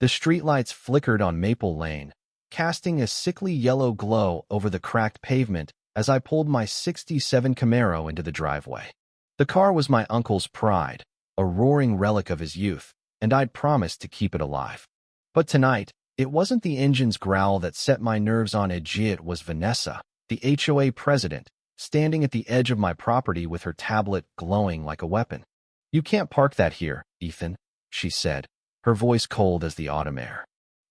The streetlights flickered on Maple Lane, casting a sickly yellow glow over the cracked pavement as I pulled my '67 Camaro into the driveway. The car was my uncle's pride, a roaring relic of his youth, and I'd promised to keep it alive. But tonight, it wasn't the engine's growl that set my nerves on edge. It was Vanessa, the HOA president, standing at the edge of my property with her tablet glowing like a weapon. "You can't park that here, Ethan," she said, her voice cold as the autumn air.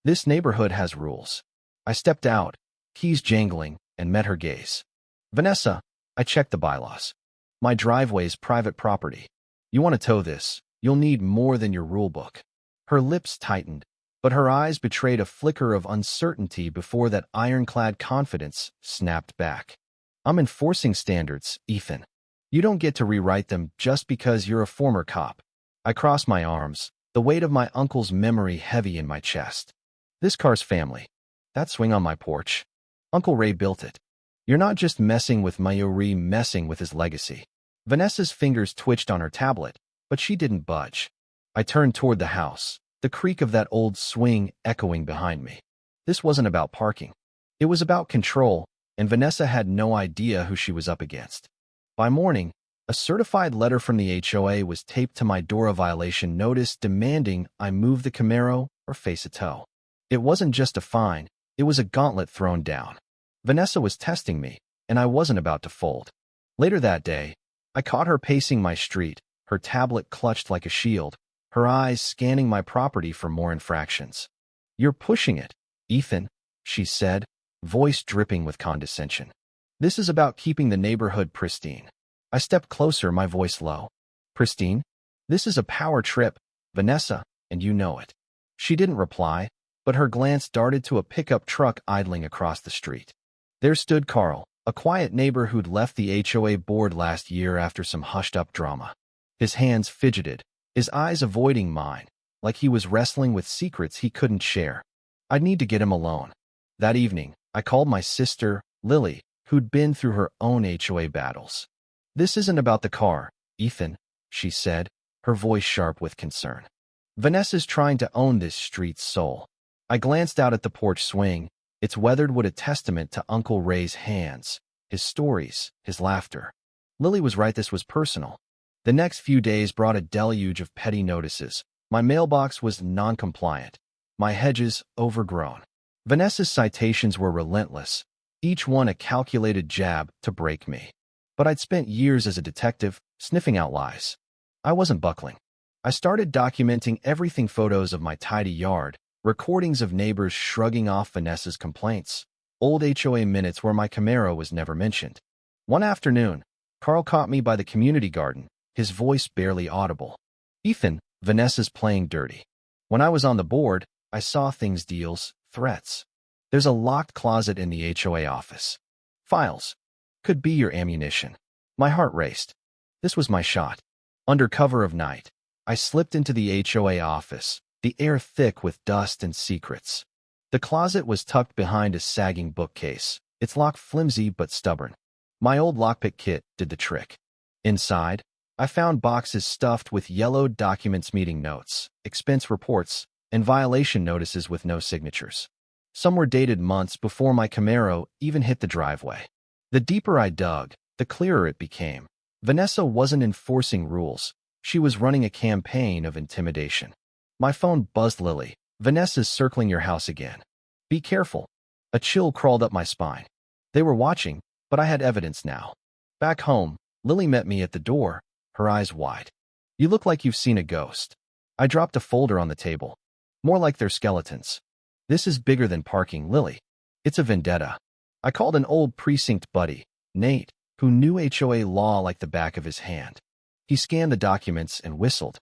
"This neighborhood has rules." I stepped out, keys jangling, and met her gaze. "Vanessa, I checked the bylaws. My driveway's private property. You want to tow this, you'll need more than your rule book." Her lips tightened, but her eyes betrayed a flicker of uncertainty before that ironclad confidence snapped back. "I'm enforcing standards, Ethan. You don't get to rewrite them just because you're a former cop." I crossed my arms, the weight of my uncle's memory heavy in my chest. "This car's family. That swing on my porch, Uncle Ray built it. You're not just messing with Mayuri, messing with his legacy." Vanessa's fingers twitched on her tablet, but she didn't budge. I turned toward the house, the creak of that old swing echoing behind me. This wasn't about parking. It was about control, and Vanessa had no idea who she was up against. By morning, a certified letter from the HOA was taped to my door, a violation notice demanding I move the Camaro or face a tow. It wasn't just a fine, it was a gauntlet thrown down. Vanessa was testing me, and I wasn't about to fold. Later that day, I caught her pacing my street, her tablet clutched like a shield, her eyes scanning my property for more infractions. "You're pushing it, Ethan," she said, voice dripping with condescension. "This is about keeping the neighborhood pristine." I stepped closer, my voice low. "Pristine? This is a power trip, Vanessa, and you know it." She didn't reply, but her glance darted to a pickup truck idling across the street. There stood Carl, a quiet neighbor who'd left the HOA board last year after some hushed-up drama. His hands fidgeted, his eyes avoiding mine, like he was wrestling with secrets he couldn't share. I'd need to get him alone. That evening, I called my sister, Lily, who'd been through her own HOA battles. "This isn't about the car, Ethan," she said, her voice sharp with concern. "Vanessa's trying to own this street's soul." I glanced out at the porch swing, its weathered wood a testament to Uncle Ray's hands, his stories, his laughter. Lily was right, this was personal. The next few days brought a deluge of petty notices. My mailbox was non-compliant, my hedges overgrown. Vanessa's citations were relentless, each one a calculated jab to break me. But I'd spent years as a detective, sniffing out lies. I wasn't buckling. I started documenting everything: photos of my tidy yard, recordings of neighbors shrugging off Vanessa's complaints, old HOA minutes where my Camaro was never mentioned. One afternoon, Carl caught me by the community garden, his voice barely audible. "Ethan, Vanessa's playing dirty." When I was on the board, I saw things: deals, threats. "There's a locked closet in the HOA office. Files. Could be your ammunition." My heart raced. This was my shot. Under cover of night, I slipped into the HOA office, the air thick with dust and secrets. The closet was tucked behind a sagging bookcase, its lock flimsy but stubborn. My old lockpick kit did the trick. Inside, I found boxes stuffed with yellowed documents, meeting notes, expense reports, and violation notices with no signatures. Some were dated months before my Camaro even hit the driveway. The deeper I dug, the clearer it became. Vanessa wasn't enforcing rules. She was running a campaign of intimidation. My phone buzzed. "Lily, Vanessa's circling your house again. Be careful." A chill crawled up my spine. They were watching, but I had evidence now. Back home, Lily met me at the door, her eyes wide. "You look like you've seen a ghost." I dropped a folder on the table. "More like they're skeletons." "This is bigger than parking, Lily. It's a vendetta." I called an old precinct buddy, Nate, who knew HOA law like the back of his hand. He scanned the documents and whistled.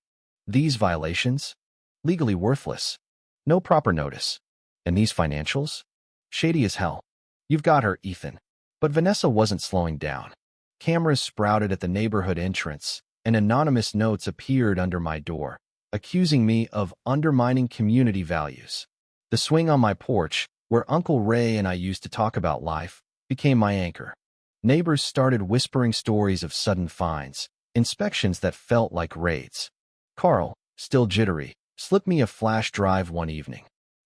"These violations? Legally worthless. No proper notice. And these financials? Shady as hell." "You've got her, Ethan." But Vanessa wasn't slowing down. Cameras sprouted at the neighborhood entrance, and anonymous notes appeared under my door, accusing me of undermining community values. The swing on my porch, where Uncle Ray and I used to talk about life, became my anchor. Neighbors started whispering stories of sudden fines, inspections that felt like raids. Carl, still jittery, Slipped me a flash drive one evening.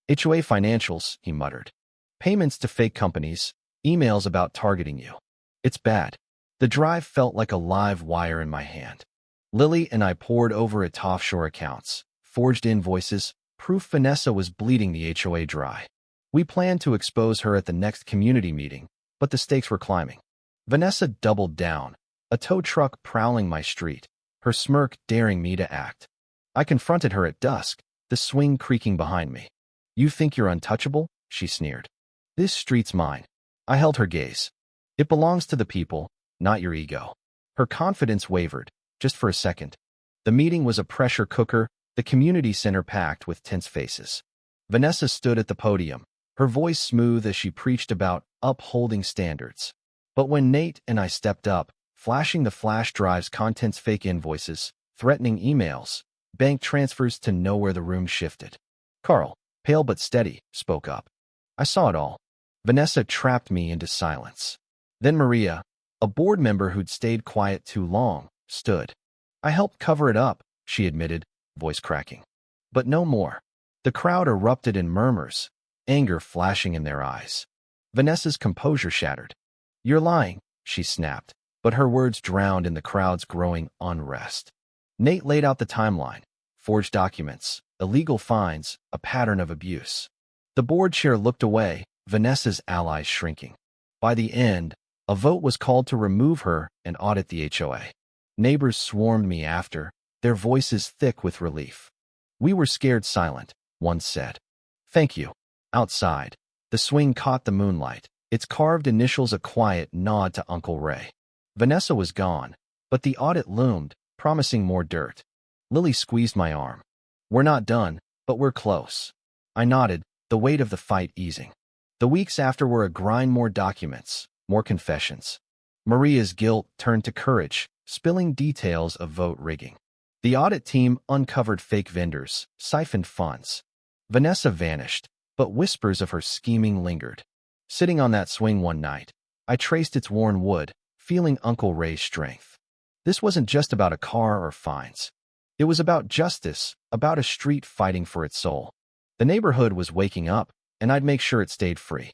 HOA financials, he muttered. Payments to fake companies, emails about targeting you. It's bad. The drive felt like a live wire in my hand. Lily and I pored over its offshore accounts, forged invoices, proof Vanessa was bleeding the HOA dry. We planned to expose her at the next community meeting, but the stakes were climbing. Vanessa doubled down, a tow truck prowling my street, her smirk daring me to act. I confronted her at dusk, the swing creaking behind me. You think you're untouchable? She sneered. This street's mine. I held her gaze. It belongs to the people, not your ego. Her confidence wavered, just for a second. The meeting was a pressure cooker, the community center packed with tense faces. Vanessa stood at the podium, her voice smooth as she preached about upholding standards. But when Nate and I stepped up, flashing the flash drive's contents, fake invoices, threatening emails, bank transfers to nowhere, the room shifted. Carl, pale but steady, spoke up. I saw it all. Vanessa trapped me into silence. Then Maria, a board member who'd stayed quiet too long, stood. I helped cover it up, she admitted, voice cracking. But no more. The crowd erupted in murmurs, anger flashing in their eyes. Vanessa's composure shattered. You're lying, she snapped, but her words drowned in the crowd's growing unrest. Nate laid out the timeline, forged documents, illegal fines, a pattern of abuse. The board chair looked away, Vanessa's allies shrinking. By the end, a vote was called to remove her and audit the HOA. Neighbors swarmed me after, their voices thick with relief. We were scared silent, one said. Thank you. Outside, the swing caught the moonlight, its carved initials a quiet nod to Uncle Ray. Vanessa was gone, but the audit loomed, promising more dirt. Lily squeezed my arm. We're not done, but we're close. I nodded, the weight of the fight easing. The weeks after were a grind, more documents, more confessions. Maria's guilt turned to courage, spilling details of vote rigging. The audit team uncovered fake vendors, siphoned funds. Vanessa vanished, but whispers of her scheming lingered. Sitting on that swing one night, I traced its worn wood, feeling Uncle Ray's strength. This wasn't just about a car or fines. It was about justice, about a street fighting for its soul. The neighborhood was waking up, and I'd make sure it stayed free.